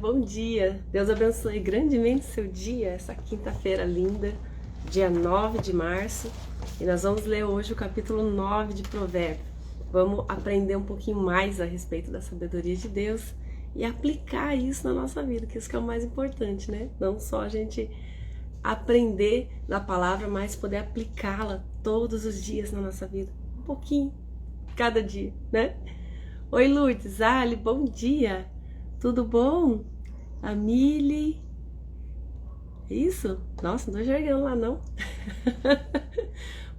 Bom dia! Deus abençoe grandemente seu dia, essa quinta-feira linda, dia 9 de março, e nós vamos ler hoje o capítulo 9 de Provérbios. Vamos aprender um pouquinho mais a respeito da sabedoria de Deus e aplicar isso na nossa vida, que isso que é o mais importante, né? Não só a gente aprender da palavra, mas poder aplicá-la todos os dias na nossa vida, um pouquinho, cada dia, né? Oi, Lourdes, Ali, bom dia! Tudo bom? A Mili. Isso? Nossa, não tô enxergando lá não.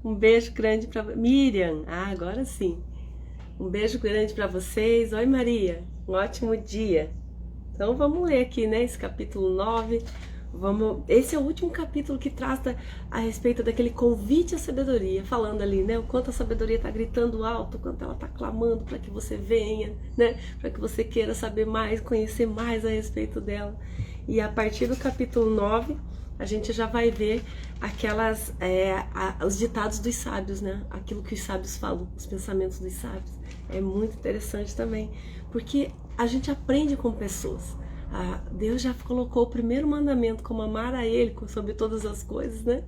Um beijo grande para Miriam. Agora sim. Um beijo grande para vocês. Oi, Maria. Um ótimo dia. Então vamos ler aqui, né, esse capítulo 9. Esse é o último capítulo que trata a respeito daquele convite à sabedoria, falando ali, né, o quanto a sabedoria está gritando alto, o quanto ela está clamando para que você venha, né, para que você queira saber mais, conhecer mais a respeito dela. E a partir do capítulo 9, a gente já vai ver os ditados dos sábios, né, aquilo que os sábios falam, os pensamentos dos sábios. É muito interessante também, porque a gente aprende com pessoas. Deus já colocou o primeiro mandamento como amar a Ele sobre todas as coisas, né?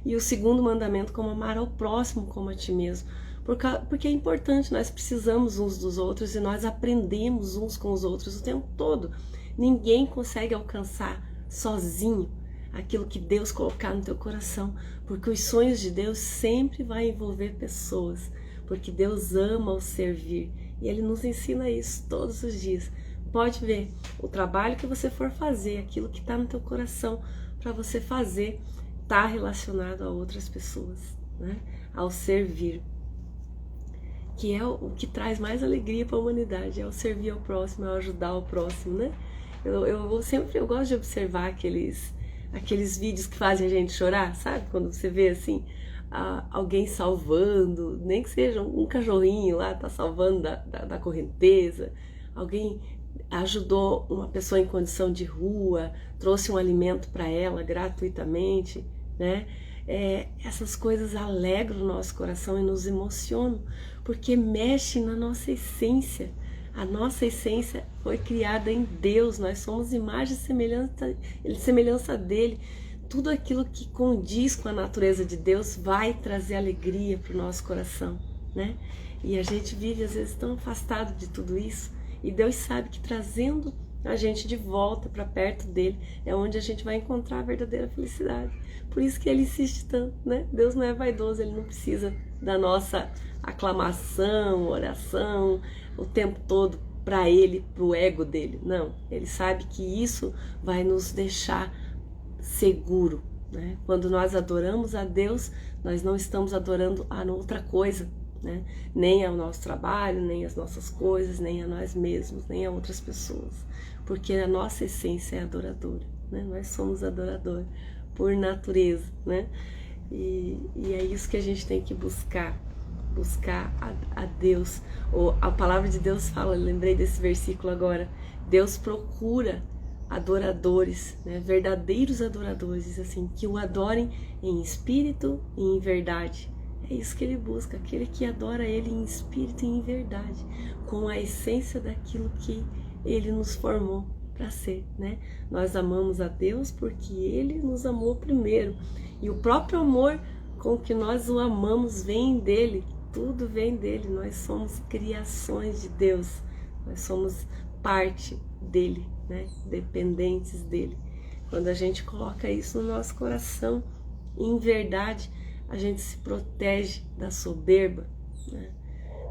E o segundo mandamento como amar ao próximo como a ti mesmo. Porque é importante, nós precisamos uns dos outros e nós aprendemos uns com os outros o tempo todo. Ninguém consegue alcançar sozinho aquilo que Deus colocar no teu coração, porque os sonhos de Deus sempre vão envolver pessoas, porque Deus ama o servir e Ele nos ensina isso todos os dias. Pode ver, o trabalho que você for fazer, aquilo que está no teu coração para você fazer, está relacionado a outras pessoas, né? Ao servir, que é o que traz mais alegria para a humanidade, é o servir ao próximo, é o ajudar o próximo, né? Eu gosto de observar aqueles vídeos que fazem a gente chorar, sabe? Quando você vê assim, alguém salvando, nem que seja um cachorrinho lá, tá salvando da correnteza, alguém ajudou uma pessoa em condição de rua, trouxe um alimento para ela gratuitamente, né? Essas coisas alegram o nosso coração e nos emocionam, porque mexe na nossa essência. A nossa essência foi criada em Deus, nós somos imagem e semelhança dele. Tudo aquilo que condiz com a natureza de Deus vai trazer alegria para o nosso coração, né? E a gente vive às vezes tão afastado de tudo isso, e Deus sabe que trazendo a gente de volta para perto dele é onde a gente vai encontrar a verdadeira felicidade. Por isso que ele insiste tanto, né? Deus não é vaidoso, ele não precisa da nossa aclamação, oração, o tempo todo para ele, para o ego dele. Não, ele sabe que isso vai nos deixar seguro, né? Quando nós adoramos a Deus, nós não estamos adorando a outra coisa, né? Nem ao nosso trabalho, nem às nossas coisas, nem a nós mesmos, nem a outras pessoas, porque a nossa essência é adoradora, né? Nós somos adoradores por natureza, né? E é isso que a gente tem que buscar a Deus. A palavra de Deus fala, lembrei desse versículo agora, Deus procura adoradores, né? Verdadeiros adoradores, diz assim, que o adorem em espírito e em verdade. É isso que ele busca, aquele que adora ele em espírito e em verdade, com a essência daquilo que ele nos formou para ser, né? Nós amamos a Deus porque ele nos amou primeiro, e o próprio amor com que nós o amamos vem dele, tudo vem dele. Nós somos criações de Deus, nós somos parte dele, né? Dependentes dele. Quando a gente coloca isso no nosso coração, em verdade, a gente se protege da soberba, né?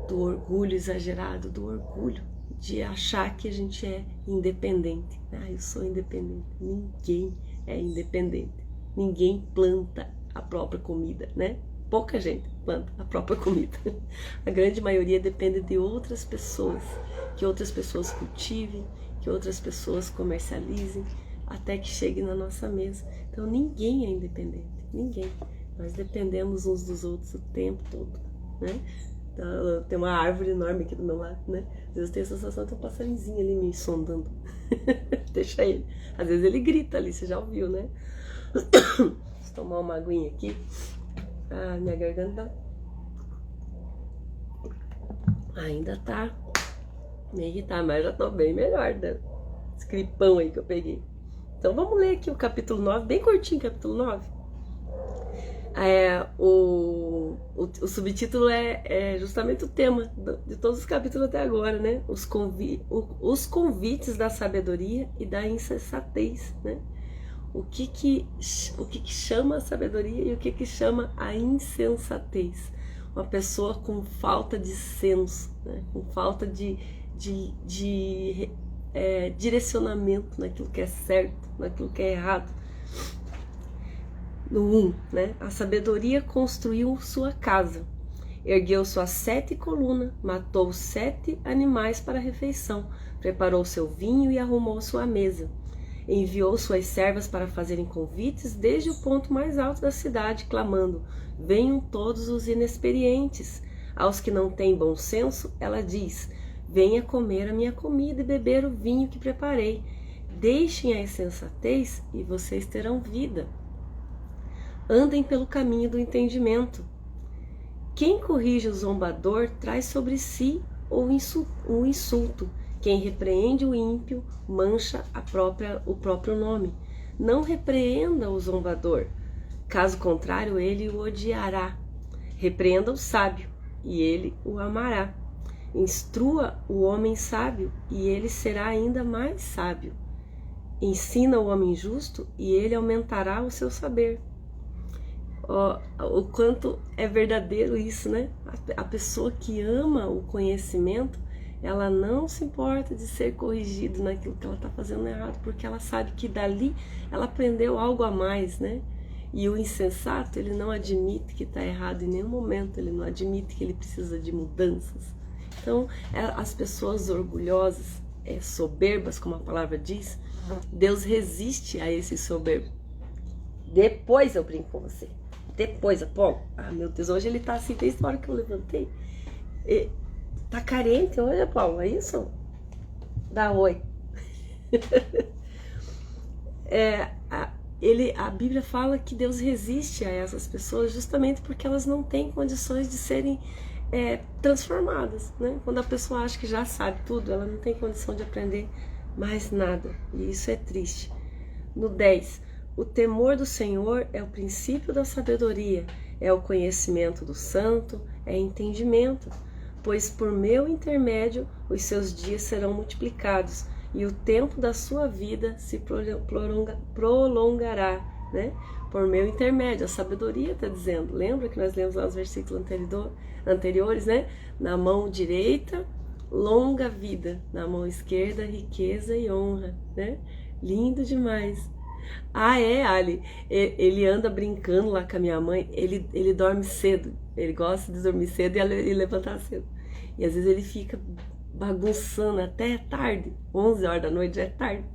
Do orgulho exagerado, do orgulho de achar que a gente é independente. Eu sou independente. Ninguém é independente. Ninguém planta a própria comida, né? Pouca gente planta a própria comida. A grande maioria depende de outras pessoas, que outras pessoas cultivem, que outras pessoas comercializem, até que chegue na nossa mesa. Então ninguém é independente, ninguém. Nós dependemos uns dos outros o tempo todo, né? Então, tem uma árvore enorme aqui do meu lado, né? Às vezes eu tenho a sensação de ter um passarinzinho ali me sondando. Deixa ele. Às vezes ele grita ali, você já ouviu, né? Deixa eu tomar uma aguinha aqui. Minha garganta ainda tá me irritar, mas já tô bem melhor, né? clipão aí que eu peguei. Então vamos ler aqui o capítulo 9, bem curtinho, capítulo 9. O subtítulo é justamente o tema de todos os capítulos até agora, né? Os convites da sabedoria e da insensatez, né? O que chama a sabedoria e o que chama a insensatez? Uma pessoa com falta de senso, né? Com falta de direcionamento naquilo que é certo, naquilo que é errado. No 1, né? A sabedoria construiu sua casa, ergueu suas 7 colunas, matou 7 animais para a refeição, preparou seu vinho e arrumou sua mesa. Enviou suas servas para fazerem convites desde o ponto mais alto da cidade, clamando: venham todos os inexperientes. Aos que não têm bom senso, ela diz: venha comer a minha comida e beber o vinho que preparei. Deixem a insensatez e vocês terão vida. Andem pelo caminho do entendimento. Quem corrige o zombador traz sobre si um insulto. Quem repreende o ímpio mancha o próprio nome. Não repreenda o zombador, caso contrário ele o odiará. Repreenda o sábio e ele o amará. Instrua o homem sábio e ele será ainda mais sábio. Ensina o homem justo e ele aumentará o seu saber. O quanto é verdadeiro isso, né? A pessoa que ama o conhecimento, ela não se importa de ser corrigida naquilo que ela está fazendo errado, porque ela sabe que dali ela aprendeu algo a mais, né? E o insensato, ele não admite que está errado em nenhum momento, ele não admite que ele precisa de mudanças. Então, as pessoas orgulhosas, soberbas, como a palavra diz, Deus resiste a esse soberbo. Depois eu brinco com você. Depois, Apolo. Ah, meu Deus, hoje ele tá assim, desde a hora que eu levantei. Tá carente hoje, Apolo, é isso? Dá oi. A Bíblia fala que Deus resiste a essas pessoas justamente porque elas não têm condições de serem transformadas, né? Quando a pessoa acha que já sabe tudo, ela não tem condição de aprender mais nada. E isso é triste. No 10. O temor do Senhor é o princípio da sabedoria, é o conhecimento do santo, é entendimento, pois por meu intermédio os seus dias serão multiplicados e o tempo da sua vida se prolongará, né? Por meu intermédio, a sabedoria está dizendo, lembra que nós lemos lá os versículos anteriores, né? Na mão direita, longa vida, na mão esquerda, riqueza e honra, né? Lindo demais. Ali, ele anda brincando lá com a minha mãe, ele dorme cedo, ele gosta de dormir cedo e levantar cedo. E às vezes ele fica bagunçando até tarde, 11 horas da noite, já é tarde.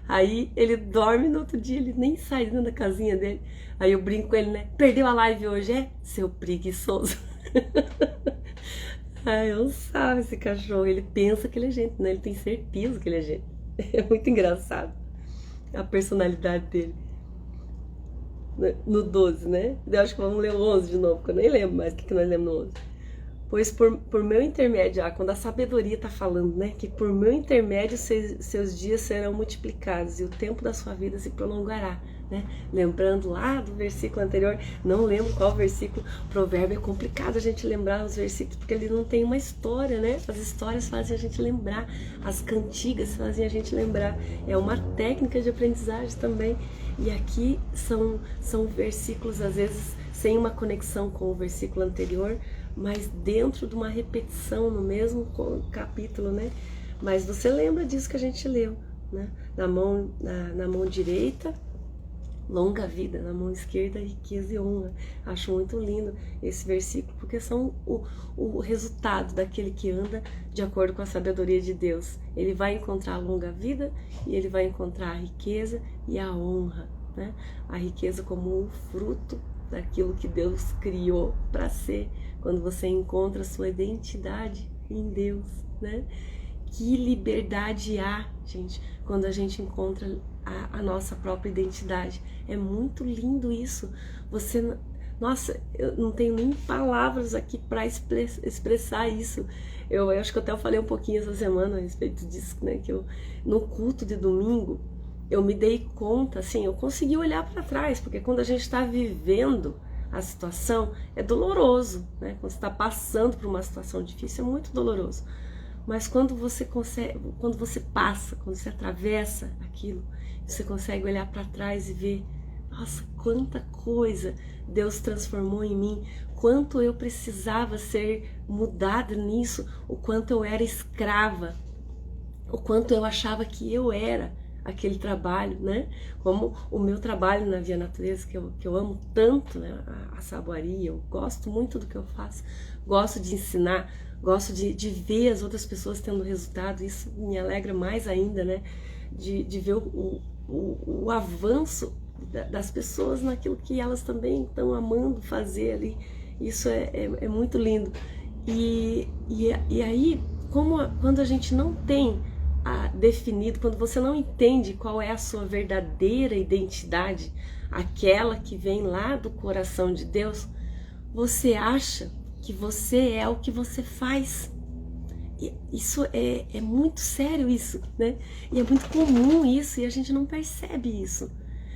Aí ele dorme no outro dia, ele nem sai dentro da casinha dele. Aí eu brinco com ele, né? Perdeu a live hoje, seu preguiçoso. Ai, eu não sabe esse cachorro, ele pensa que ele é gente, né? Ele tem certeza que ele é gente. É muito engraçado a personalidade dele. No 12, né? Eu acho que vamos ler o 11 de novo, porque eu nem lembro mais o que nós lemos no 11. Pois por meu intermédio, quando a sabedoria está falando, né? Que por meu intermédio seus dias serão multiplicados e o tempo da sua vida se prolongará, né? Lembrando lá do versículo anterior, não lembro qual versículo, provérbio é complicado a gente lembrar os versículos, porque ele não tem uma história, né? As histórias fazem a gente lembrar, as cantigas fazem a gente lembrar, é uma técnica de aprendizagem também. E aqui são versículos, às vezes, sem uma conexão com o versículo anterior, mas dentro de uma repetição no mesmo capítulo, né? Mas você lembra disso que a gente leu, né? Na mão direita, longa vida, na mão esquerda, riqueza e honra. Acho muito lindo esse versículo, porque são o resultado daquele que anda de acordo com a sabedoria de Deus. Ele vai encontrar a longa vida e ele vai encontrar a riqueza e a honra, né? A riqueza como o fruto daquilo que Deus criou para ser, quando você encontra a sua identidade em Deus, né? Que liberdade há, gente, quando a gente encontra a nossa própria identidade. É muito lindo isso. Você Nossa, eu não tenho nem palavras aqui para expressar isso. Eu acho que eu até falei um pouquinho essa semana a respeito disso, né? Que eu, no culto de domingo, eu me dei conta, assim, eu consegui olhar para trás, porque quando a gente está vivendo a situação, é doloroso, né? Quando você está passando por uma situação difícil, é muito doloroso. Mas quando você consegue, quando você passa, quando você atravessa aquilo, você consegue olhar para trás e ver, nossa, quanta coisa Deus transformou em mim, quanto eu precisava ser mudada nisso, o quanto eu era escrava, o quanto eu achava que eu era aquele trabalho, né? Como o meu trabalho na Via Natureza, que eu amo tanto, né? A saboaria, eu gosto muito do que eu faço, gosto de ensinar, gosto de ver as outras pessoas tendo resultado, isso me alegra mais ainda, né? De ver o avanço das pessoas naquilo que elas também estão amando fazer ali, isso é muito lindo. E aí, quando a gente não tem definido, quando você não entende qual é a sua verdadeira identidade, aquela que vem lá do coração de Deus, você acha que você é o que você faz. Isso é muito sério isso, né? E é muito comum isso e a gente não percebe isso.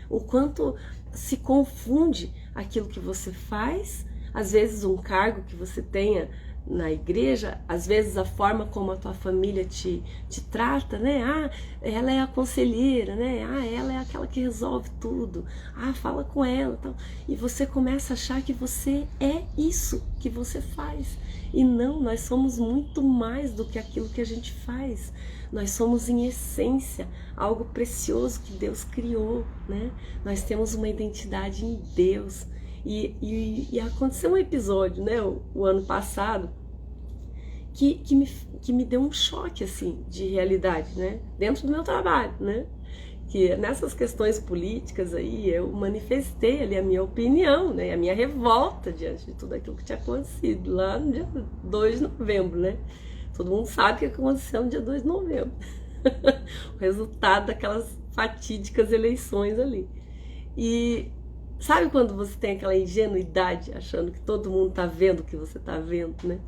O quanto se confunde aquilo que você faz, às vezes um cargo que você tenha na igreja, às vezes a forma como a tua família te trata, né? Ah, ela é a conselheira, né? Ah, ela é aquela que resolve tudo. Ah, fala com ela, tal. E você começa a achar que você é isso que você faz. E não, nós somos muito mais do que aquilo que a gente faz. Nós somos em essência algo precioso que Deus criou, né? Nós temos uma identidade em Deus. E aconteceu um episódio, né, o ano passado, que me deu um choque, assim, de realidade, né, dentro do meu trabalho, né, que nessas questões políticas aí, eu manifestei ali a minha opinião, né, a minha revolta diante de tudo aquilo que tinha acontecido lá no dia 2 de novembro, né, todo mundo sabe o que aconteceu no dia 2 de novembro, o resultado daquelas fatídicas eleições ali, e sabe quando você tem aquela ingenuidade, achando que todo mundo tá vendo o que você tá vendo, né?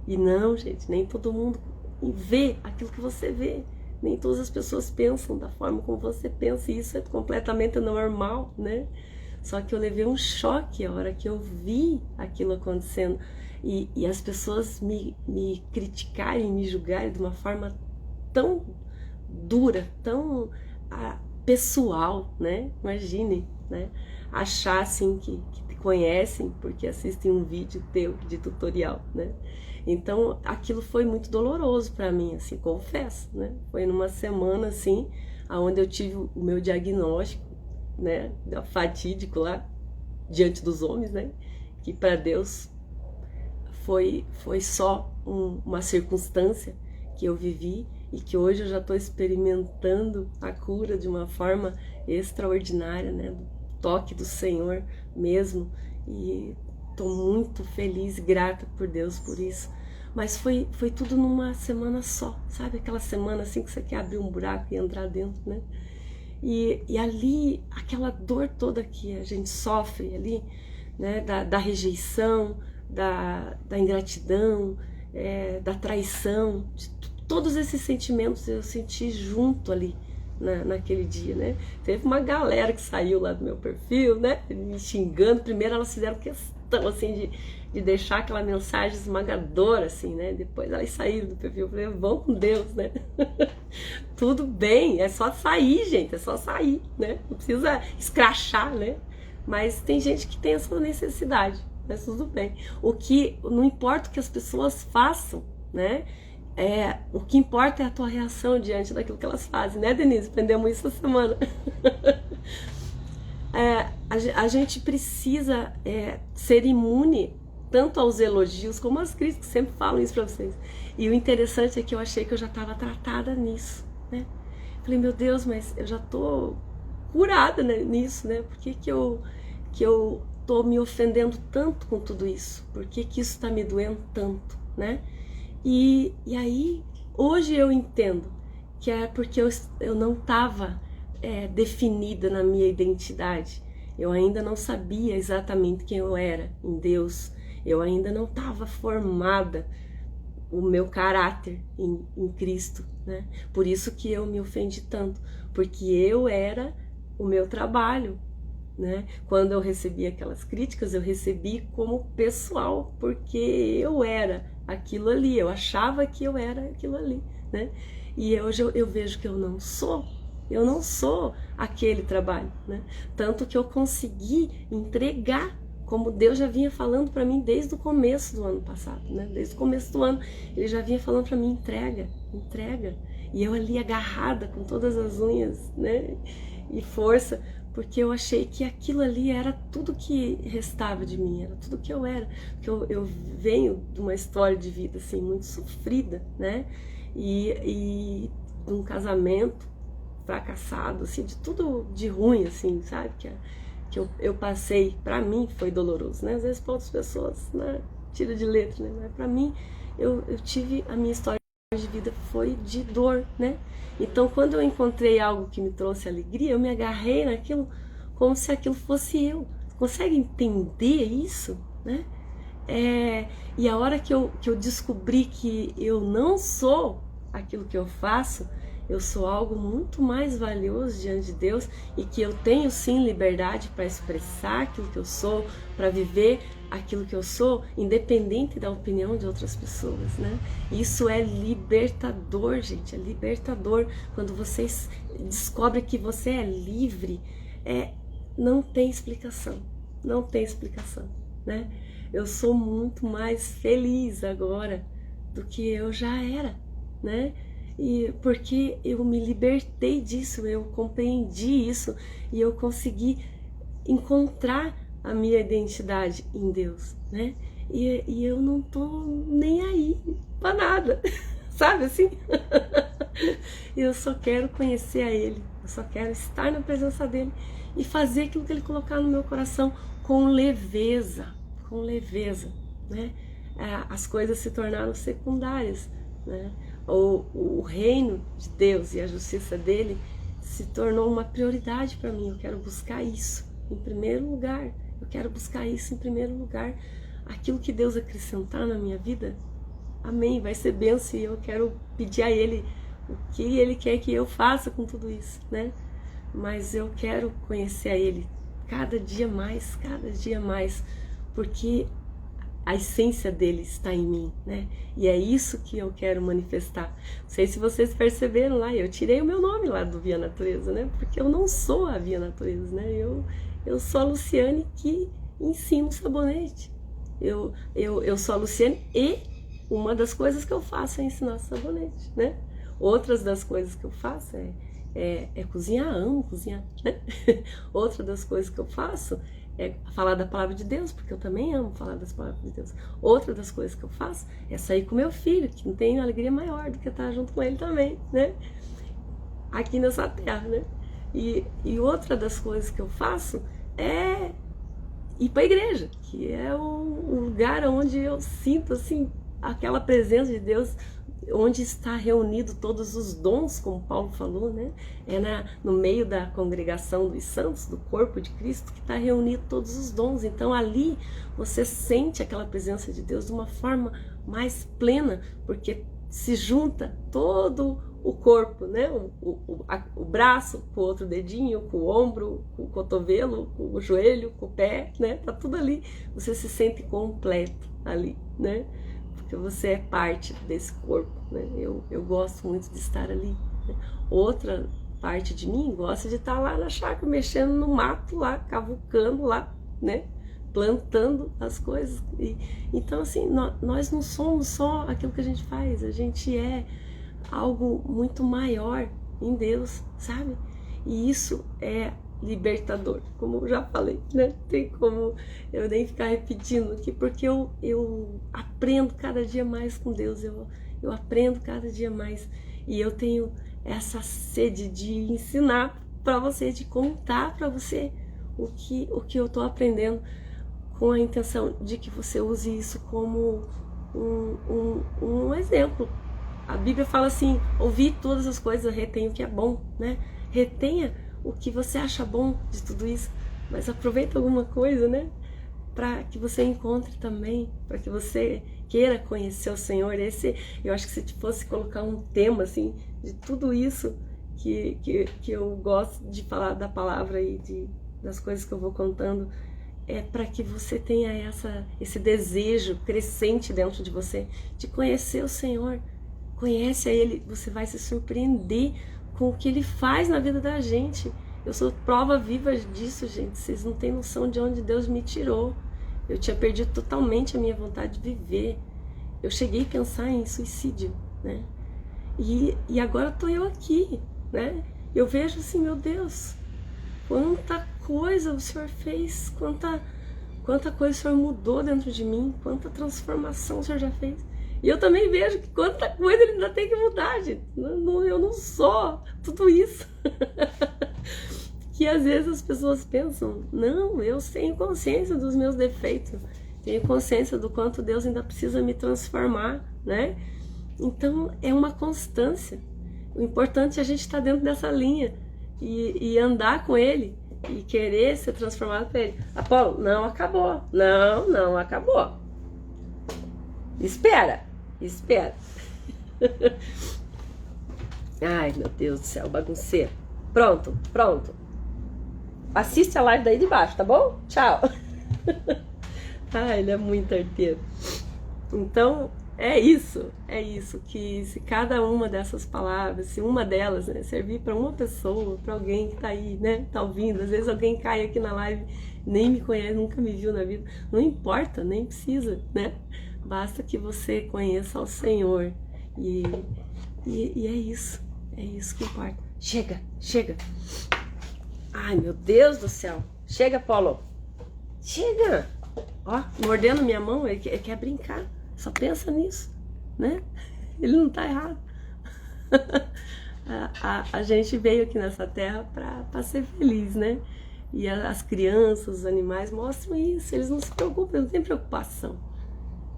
E não, gente, nem todo mundo vê aquilo que você vê. Nem todas as pessoas pensam da forma como você pensa, e isso é completamente normal, né? Só que eu levei um choque a hora que eu vi aquilo acontecendo. E as pessoas me criticarem, me julgarem de uma forma tão dura, tão pessoal, né? Imagine, né? Achar assim que te conhecem porque assistem um vídeo teu de tutorial, né? Então aquilo foi muito doloroso para mim, assim, confesso, né? Foi numa semana assim, aonde eu tive o meu diagnóstico, né? Fatídico lá diante dos homens, né? Que para Deus foi só uma circunstância que eu vivi e que hoje eu já estou experimentando a cura de uma forma extraordinária, né? Toque do Senhor mesmo, e estou muito feliz e grata por Deus por isso, mas foi tudo numa semana só, sabe, aquela semana assim que você quer abrir um buraco e entrar dentro, né, e ali, aquela dor toda que a gente sofre ali, né, da rejeição, da ingratidão, da traição, de todos esses sentimentos eu senti junto ali, naquele dia, né? Teve uma galera que saiu lá do meu perfil, né? Me xingando. Primeiro elas fizeram questão, assim, de deixar aquela mensagem esmagadora, assim, né? Depois elas saíram do perfil. Eu falei, vão com Deus, né? Tudo bem, é só sair, gente, é só sair, né? Não precisa escrachar, né? Mas tem gente que tem essa necessidade, mas tudo bem. Não importa o que as pessoas façam, né? O que importa é a tua reação diante daquilo que elas fazem, né, Denise? Aprendemos isso essa semana. A gente precisa ser imune tanto aos elogios como às críticas, sempre falam isso pra vocês. E o interessante é que eu achei que eu já estava tratada nisso, né? Falei, meu Deus, mas eu já tô curada, né, nisso, né? Por que eu tô me ofendendo tanto com tudo isso? Por que isso tá me doendo tanto, né? E aí, hoje eu entendo que é porque eu não estava definida na minha identidade. Eu ainda não sabia exatamente quem eu era em Deus. Eu ainda não estava formada o meu caráter em Cristo, né? Por isso que eu me ofendi tanto, porque eu era o meu trabalho, né? Quando eu recebi aquelas críticas, eu recebi como pessoal, porque eu era aquilo ali, eu achava que eu era aquilo ali, né? E hoje eu vejo que eu não sou aquele trabalho, né? Tanto que eu consegui entregar, como Deus já vinha falando para mim desde o começo do ano passado, né? Desde o começo do ano, Ele já vinha falando para mim, entrega, entrega. E eu ali agarrada com todas as unhas, né? E força, porque eu achei que aquilo ali era tudo que restava de mim, era tudo que eu era. Porque eu venho de uma história de vida, assim, muito sofrida, né? E de um casamento fracassado, assim, de tudo de ruim, assim, sabe? Que eu passei, pra mim foi doloroso, né? Às vezes para outras pessoas, né? Tira de letra, né? Mas pra mim, eu tive, a minha história de vida foi de dor, né? Então, quando eu encontrei algo que me trouxe alegria, eu me agarrei naquilo como se aquilo fosse eu. Consegue entender isso, né? E a hora que eu descobri que eu não sou aquilo que eu faço, eu sou algo muito mais valioso diante de Deus e que eu tenho sim liberdade para expressar aquilo que eu sou, para viver aquilo que eu sou, independente da opinião de outras pessoas, né? Isso é libertador, gente, é libertador. Quando você descobre que você é livre, não tem explicação, não tem explicação, né? Eu sou muito mais feliz agora do que eu já era, né? E porque eu me libertei disso, eu compreendi isso e eu consegui encontrar a minha identidade em Deus, né? E eu não tô nem aí pra nada, sabe assim? Eu só quero conhecer a Ele, eu só quero estar na presença dEle e fazer aquilo que Ele colocar no meu coração com leveza, né? As coisas se tornaram secundárias, né? O reino de Deus e a justiça dele se tornou uma prioridade para mim. Eu quero buscar isso em primeiro lugar. Eu quero buscar isso em primeiro lugar. Aquilo que Deus acrescentar na minha vida, amém, vai ser bênção e eu quero pedir a Ele o que Ele quer que eu faça com tudo isso, né? Mas eu quero conhecer a Ele cada dia mais, porque a essência dele está em mim, né? E é isso que eu quero manifestar. Não sei se vocês perceberam lá, eu tirei o meu nome lá do Via Natureza, né? Porque eu não sou a Via Natureza, né? Eu sou a Luciane que ensina o sabonete. Eu sou a Luciane e uma das coisas que eu faço é ensinar sabonete, né? Outras das coisas que eu faço é cozinhar, amo cozinhar, né? Outra das coisas que eu faço é falar da palavra de Deus, porque eu também amo falar das palavras de Deus. Outra das coisas que eu faço é sair com meu filho, que não tem alegria maior do que estar junto com ele também, né? Aqui nessa terra, né? E outra das coisas que eu faço é ir para a igreja, que é o lugar onde eu sinto, assim, aquela presença de Deus, onde está reunido todos os dons, como Paulo falou, né? No meio da congregação dos santos, do corpo de Cristo, que está reunido todos os dons. Então ali você sente aquela presença de Deus de uma forma mais plena, porque se junta todo o corpo, né? O braço com o outro dedinho, com o ombro, com o cotovelo, com o joelho, com o pé, né? Tá tudo ali. Você se sente completo ali, né? Porque você é parte desse corpo, né? Eu gosto muito de estar ali, né? Outra parte de mim gosta de estar lá na chácara, mexendo no mato lá, cavucando lá, né? Plantando as coisas. Então, assim, nós não somos só aquilo que a gente faz, a gente é algo muito maior em Deus, sabe? E isso é libertador, como eu já falei, né? Tem como eu nem ficar repetindo aqui, porque eu aprendo cada dia mais com Deus, eu aprendo cada dia mais e eu tenho essa sede de ensinar para você, de contar para você o que eu tô aprendendo, com a intenção de que você use isso como um exemplo. A Bíblia fala assim: ouvir todas as coisas, retém o que é bom, né? Retenha o que você acha bom de tudo isso, mas aproveita alguma coisa, né? Para que você encontre também, para que você queira conhecer o Senhor. Eu acho que se fosse colocar um tema assim de tudo isso que eu gosto de falar da palavra e das coisas que eu vou contando, é para que você tenha esse desejo crescente dentro de você de conhecer o Senhor. Conhece a Ele, você vai se surpreender com o que Ele faz na vida da gente. Eu sou prova viva disso, gente. Vocês não têm noção de onde Deus me tirou. Eu tinha perdido totalmente a minha vontade de viver. Eu cheguei a pensar em suicídio, né? E agora estou eu aqui, né? Eu vejo assim, meu Deus, quanta coisa o Senhor fez, quanta coisa o Senhor mudou dentro de mim, quanta transformação o Senhor já fez. E eu também vejo que quanta coisa Ele ainda tem que mudar, gente. Eu não sou tudo isso. Que às vezes as pessoas pensam, não, eu tenho consciência dos meus defeitos, tenho consciência do quanto Deus ainda precisa me transformar, né? Então é uma constância. O importante é a gente estar dentro dessa linha e andar com Ele e querer ser transformado por Ele. Apolo, não acabou. Não acabou. Espera. Ai, meu Deus do céu, bagunceiro. Pronto. Assiste a live daí de baixo, tá bom? Tchau. Ele é muito arteiro. Então, é isso, que se cada uma dessas palavras, se uma delas, né, servir para uma pessoa, para alguém que tá aí, né, tá ouvindo, às vezes alguém cai aqui na live, nem me conhece, nunca me viu na vida, não importa, nem precisa, né, basta que você conheça o Senhor, e é isso que importa. Chega. Ai, meu Deus do céu. Chega, Paulo. Chega. Ó, mordendo minha mão, ele quer brincar. Só pensa nisso, né? Ele não tá errado. A gente veio aqui nessa terra para ser feliz, né? E as crianças, os animais mostram isso. Eles não se preocupam, não tem preocupação,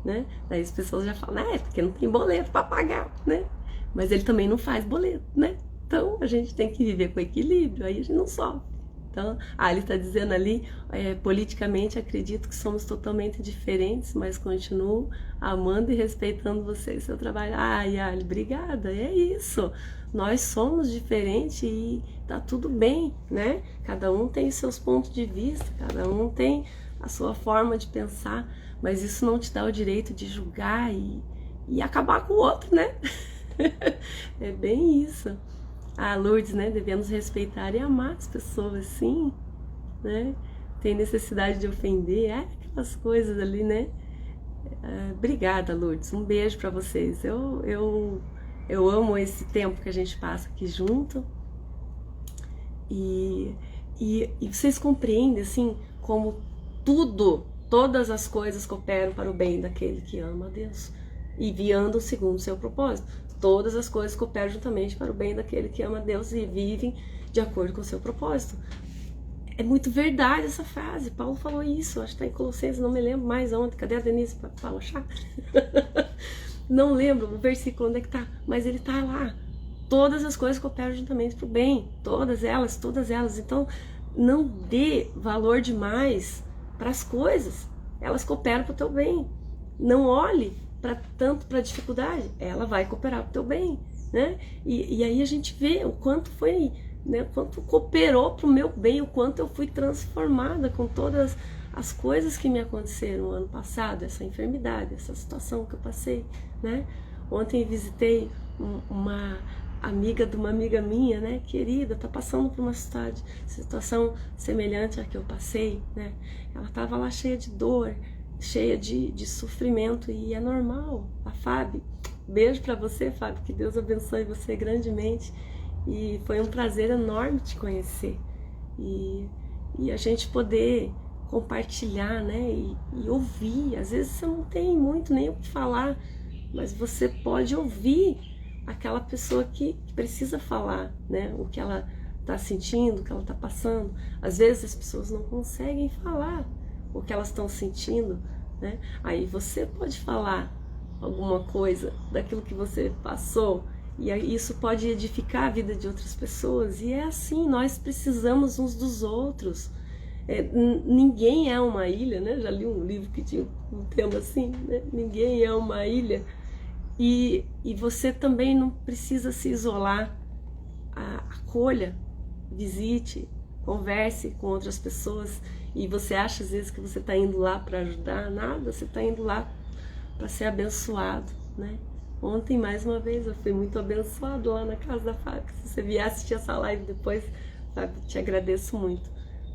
né? Daí as pessoas já falam, porque não tem boleto para pagar, né? Mas ele também não faz boleto, né? Então, a gente tem que viver com equilíbrio, aí a gente não sofre. Então, ele está dizendo ali, politicamente acredito que somos totalmente diferentes, mas continuo amando e respeitando você e seu trabalho. Yali, obrigada, é isso. Nós somos diferentes e tá tudo bem, né? Cada um tem seus pontos de vista, cada um tem a sua forma de pensar, mas isso não te dá o direito de julgar e acabar com o outro, né? É bem isso. Lourdes, né? Devemos respeitar e amar as pessoas, sim, né? Tem necessidade de ofender, aquelas coisas ali, né? Obrigada, Lourdes. Um beijo para vocês. Eu amo esse tempo que a gente passa aqui junto. E vocês compreendem, assim, como todas as coisas cooperam para o bem daquele que ama a Deus e guiando segundo o seu propósito. Todas as coisas cooperam juntamente para o bem daquele que ama a Deus e vivem de acordo com o seu propósito. É muito verdade essa frase. Paulo falou isso, acho que está em Colossenses, não me lembro mais onde. Cadê a Denise para achar? Não lembro o versículo onde é que está, mas ele está lá. Todas as coisas cooperam juntamente para o bem. Todas elas. Então, não dê valor demais para as coisas. Elas cooperam para o teu bem. Não olhe tanto para a dificuldade, ela vai cooperar para o teu bem, né? E aí a gente vê o quanto foi, né? O quanto cooperou para o meu bem, o quanto eu fui transformada com todas as coisas que me aconteceram no ano passado, essa enfermidade, essa situação que eu passei, né? Ontem visitei uma amiga de uma amiga minha, né? Querida, tá passando por uma situação semelhante à que eu passei, né? Ela tava lá cheia de dor, cheia de sofrimento, e é normal. A Fábio, beijo para você, Fábio, que Deus abençoe você grandemente, e foi um prazer enorme te conhecer e a gente poder compartilhar, né, e ouvir. Às vezes você não tem muito nem o que falar, mas você pode ouvir aquela pessoa que precisa falar, né, o que ela está sentindo, o que ela está passando. Às vezes as pessoas não conseguem falar o que elas estão sentindo, né? Aí você pode falar alguma coisa daquilo que você passou, e isso pode edificar a vida de outras pessoas. E é assim, nós precisamos uns dos outros. Ninguém é uma ilha, né? Já li um livro que tinha um tema assim, né? Ninguém é uma ilha. E você também não precisa se isolar. Acolha, visite, converse com outras pessoas. E você acha às vezes que você está indo lá para ajudar? Nada, você está indo lá para ser abençoado, né? Ontem, mais uma vez, eu fui muito abençoado lá na casa da Fábio. Se você vier assistir essa live depois, Fábio, te agradeço muito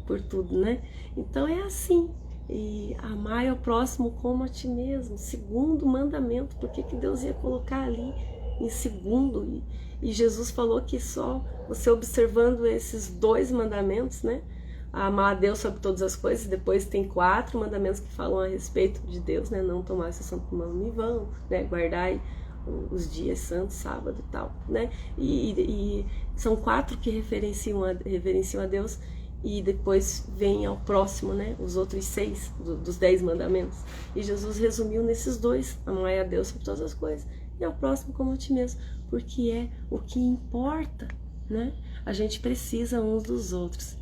por tudo, né? Então é assim. E amar ao próximo como a ti mesmo, segundo mandamento. Por que Deus ia colocar ali em segundo? E Jesus falou que só você observando esses 2 mandamentos, né? Amar a Deus sobre todas as coisas. Depois tem 4 mandamentos que falam a respeito de Deus, né? Não tomar seu santo nome em vão, né? Guardar os dias santos, sábado e tal, né? E são 4 que reverenciam a Deus. E depois vem ao próximo, né? Os outros 6 dos 10 mandamentos. E Jesus resumiu nesses 2: amar a Deus sobre todas as coisas e ao próximo como a ti mesmo, porque é o que importa, né? A gente precisa uns dos outros.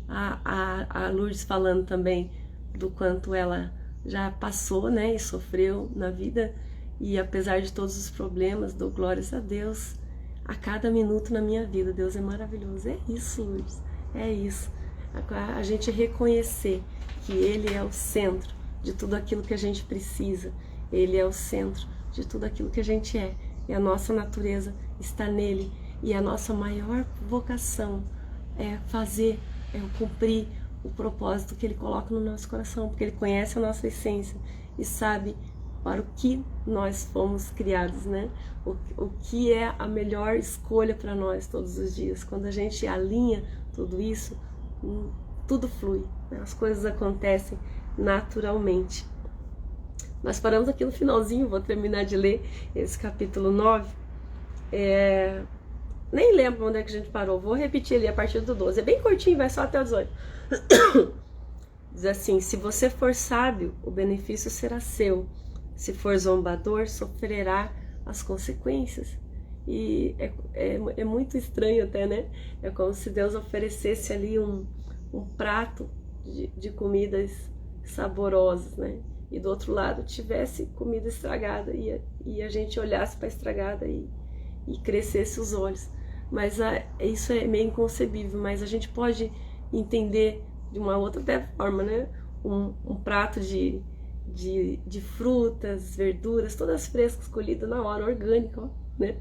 A Lourdes falando também do quanto ela já passou, né? E sofreu na vida, e apesar de todos os problemas, dou glórias a Deus a cada minuto na minha vida. Deus é maravilhoso. É isso, Lourdes, é isso. A gente reconhecer que Ele é o centro de tudo aquilo que a gente precisa. Ele é o centro de tudo aquilo que a gente é. E a nossa natureza está nele. E a nossa maior vocação é cumprir o propósito que Ele coloca no nosso coração. Porque Ele conhece a nossa essência e sabe para o que nós fomos criados, né? O que é a melhor escolha para nós todos os dias. Quando a gente alinha tudo isso, tudo flui, né? As coisas acontecem naturalmente. Nós paramos aqui no finalzinho, vou terminar de ler esse capítulo 9. Nem lembro onde é que a gente parou, vou repetir ali a partir do 12. É bem curtinho, vai só até o 18. Diz assim: se você for sábio, o benefício será seu. Se for zombador, sofrerá as consequências. E é muito estranho até, né? É como se Deus oferecesse ali um prato de comidas saborosas, né? E do outro lado tivesse comida estragada e a gente olhasse para a estragada e crescesse os olhos. Mas isso é meio inconcebível, mas a gente pode entender de uma outra até forma, né? Um prato de frutas, verduras, todas frescas, colhidas na hora, orgânica, ó, né?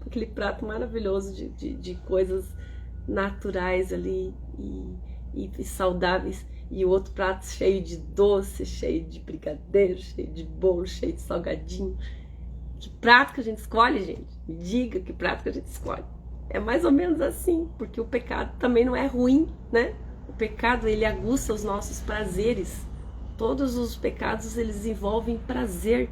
Aquele prato maravilhoso de coisas naturais ali e saudáveis. E o outro prato cheio de doce, cheio de brigadeiro, cheio de bolo, cheio de salgadinho. Que prato que a gente escolhe, gente? Me diga que prato que a gente escolhe. É mais ou menos assim, porque o pecado também não é ruim, né? O pecado, ele aguça os nossos prazeres. Todos os pecados, eles envolvem prazer.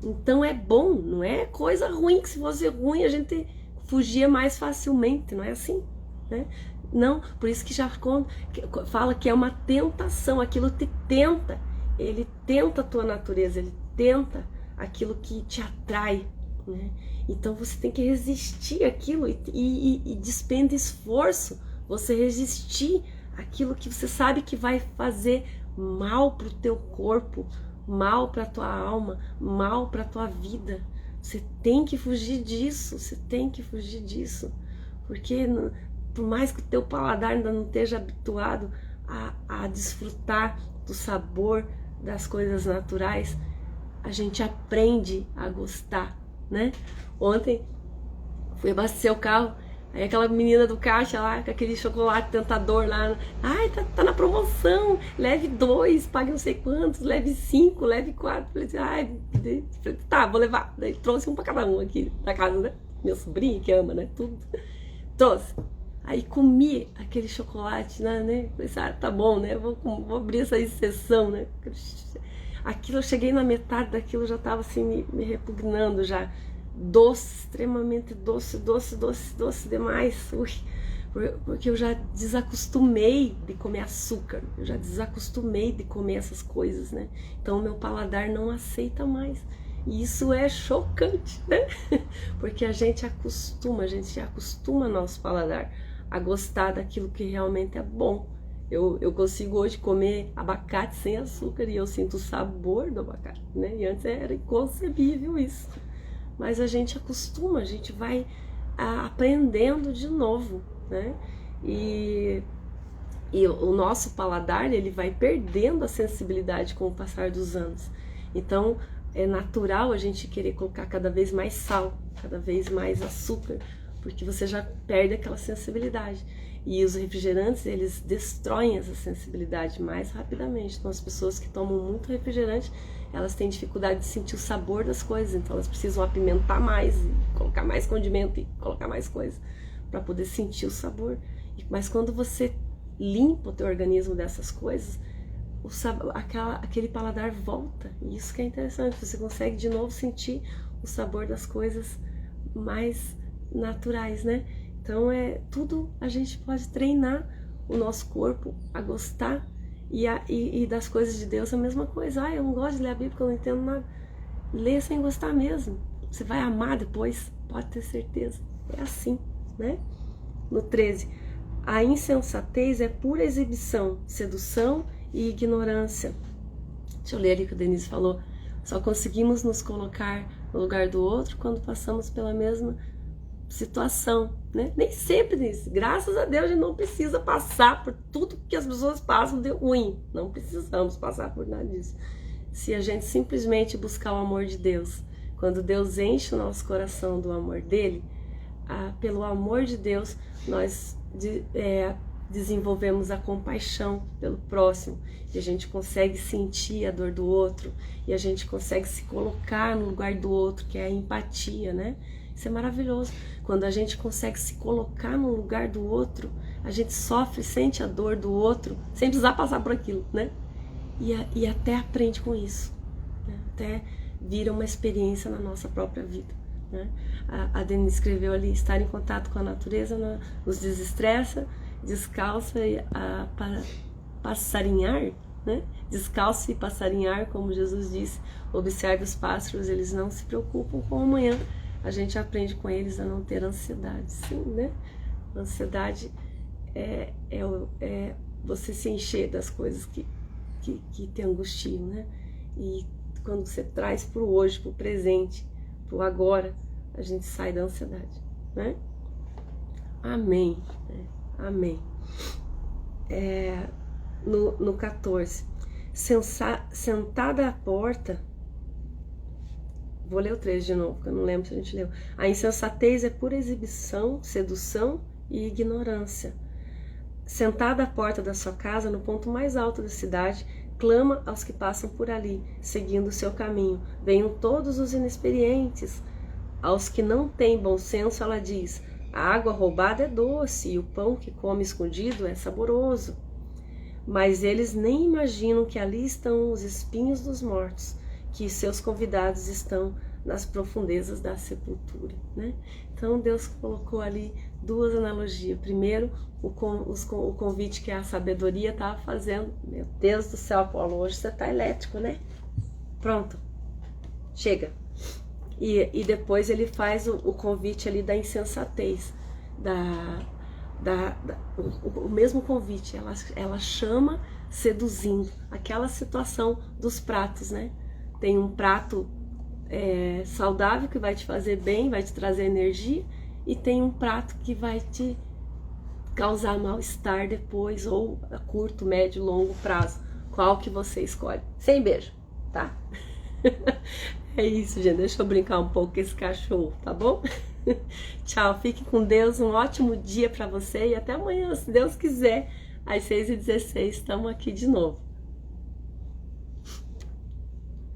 Então é bom, não é coisa ruim, que se fosse ruim a gente fugia mais facilmente, não é assim, né? Não, por isso que já fala que é uma tentação, aquilo te tenta, ele tenta a tua natureza, ele tenta aquilo que te atrai, né? Então você tem que resistir àquilo e despende esforço, você resistir àquilo que você sabe que vai fazer mal para o teu corpo, mal para a tua alma, mal para a tua vida. Você tem que fugir disso, você tem que fugir disso, porque por mais que o teu paladar ainda não esteja habituado a desfrutar do sabor das coisas naturais, a gente aprende a gostar, né? Ontem fui abastecer o carro, aí aquela menina do caixa lá, com aquele chocolate tentador lá, ai, tá na promoção, leve 2, pague não sei quantos, leve 5, leve 4. Falei assim, ai, tá, vou levar. Daí trouxe um pra cada um aqui na casa, né? Meu sobrinho que ama, né? Tudo. Trouxe. Aí comi aquele chocolate, né? Falei assim, tá bom, né? Vou abrir essa exceção, né? Aquilo, eu cheguei na metade daquilo, já tava assim, me repugnando já. Doce, extremamente doce demais. Ui, porque eu já desacostumei de comer açúcar, eu já desacostumei de comer essas coisas, né? Então o meu paladar não aceita mais. E isso é chocante, né? Porque a gente acostuma nosso paladar a gostar daquilo que realmente é bom. Eu consigo hoje comer abacate sem açúcar e eu sinto o sabor do abacate, né? E antes era inconcebível isso. Mas a gente acostuma, a gente vai aprendendo de novo, né? E o nosso paladar, ele vai perdendo a sensibilidade com o passar dos anos. Então, é natural a gente querer colocar cada vez mais sal, cada vez mais açúcar, porque você já perde aquela sensibilidade. E os refrigerantes, eles destroem essa sensibilidade mais rapidamente. Então, as pessoas que tomam muito refrigerante, elas têm dificuldade de sentir o sabor das coisas. Então, elas precisam apimentar mais, e colocar mais condimento e colocar mais coisa para poder sentir o sabor. Mas quando você limpa o teu organismo dessas coisas, aquele paladar volta. E isso que é interessante. Você consegue de novo sentir o sabor das coisas mais naturais, né? Então, tudo a gente pode treinar o nosso corpo a gostar e das coisas de Deus a mesma coisa. Eu não gosto de ler a Bíblia porque eu não entendo nada. Lê sem gostar mesmo. Você vai amar depois, pode ter certeza. É assim, né? No 13, a insensatez é pura exibição, sedução e ignorância. Deixa eu ler ali o que a Denise falou. Só conseguimos nos colocar no lugar do outro quando passamos pela mesma situação, né? Nem sempre nisso. Graças a Deus a gente não precisa passar por tudo que as pessoas passam de ruim. Não precisamos passar por nada disso. Se a gente simplesmente buscar o amor de Deus, quando Deus enche o nosso coração do amor dele, pelo amor de Deus, nós desenvolvemos a compaixão pelo próximo, e a gente consegue sentir a dor do outro, e a gente consegue se colocar no lugar do outro, que é a empatia, né? Isso é maravilhoso. Quando a gente consegue se colocar no lugar do outro, a gente sofre, sente a dor do outro, sem precisar passar por aquilo, né? E até aprende com isso, né? Até vira uma experiência na nossa própria vida, né? A Denise escreveu ali, estar em contato com a natureza nos desestressa, descalça para passarinhar, né? Descalço e passarinhar, como Jesus disse, observe os pássaros, eles não se preocupam com o amanhã. A gente aprende com eles a não ter ansiedade, sim, né? Ansiedade é você se encher das coisas que te angustiam, né? E quando você traz para o hoje, para o presente, para o agora, a gente sai da ansiedade, né? Amém, né? Amém. No 14, sentada à porta, vou ler o 13 de novo, porque eu não lembro se a gente leu. A insensatez é pura exibição, sedução e ignorância. Sentada à porta da sua casa, no ponto mais alto da cidade, clama aos que passam por ali, seguindo o seu caminho. Venham todos os inexperientes. Aos que não têm bom senso, ela diz: a água roubada é doce e o pão que come escondido é saboroso. Mas eles nem imaginam que ali estão os espinhos dos mortos, que seus convidados estão nas profundezas da sepultura, né? Então Deus colocou ali duas analogias. Primeiro, o convite que a sabedoria estava fazendo. Meu Deus do céu, Paulo, hoje você está elétrico, né? Pronto, chega. E depois ele faz o convite ali da insensatez, o mesmo convite, ela chama seduzindo, aquela situação dos pratos, né? Tem um prato saudável que vai te fazer bem, vai te trazer energia, e tem um prato que vai te causar mal-estar depois, ou a curto, médio, longo prazo. Qual que você escolhe? Sem beijo, tá? É isso, gente. Deixa eu brincar um pouco com esse cachorro, tá bom? Tchau, fique com Deus, um ótimo dia pra você e até amanhã, se Deus quiser, às 6h16, estamos aqui de novo.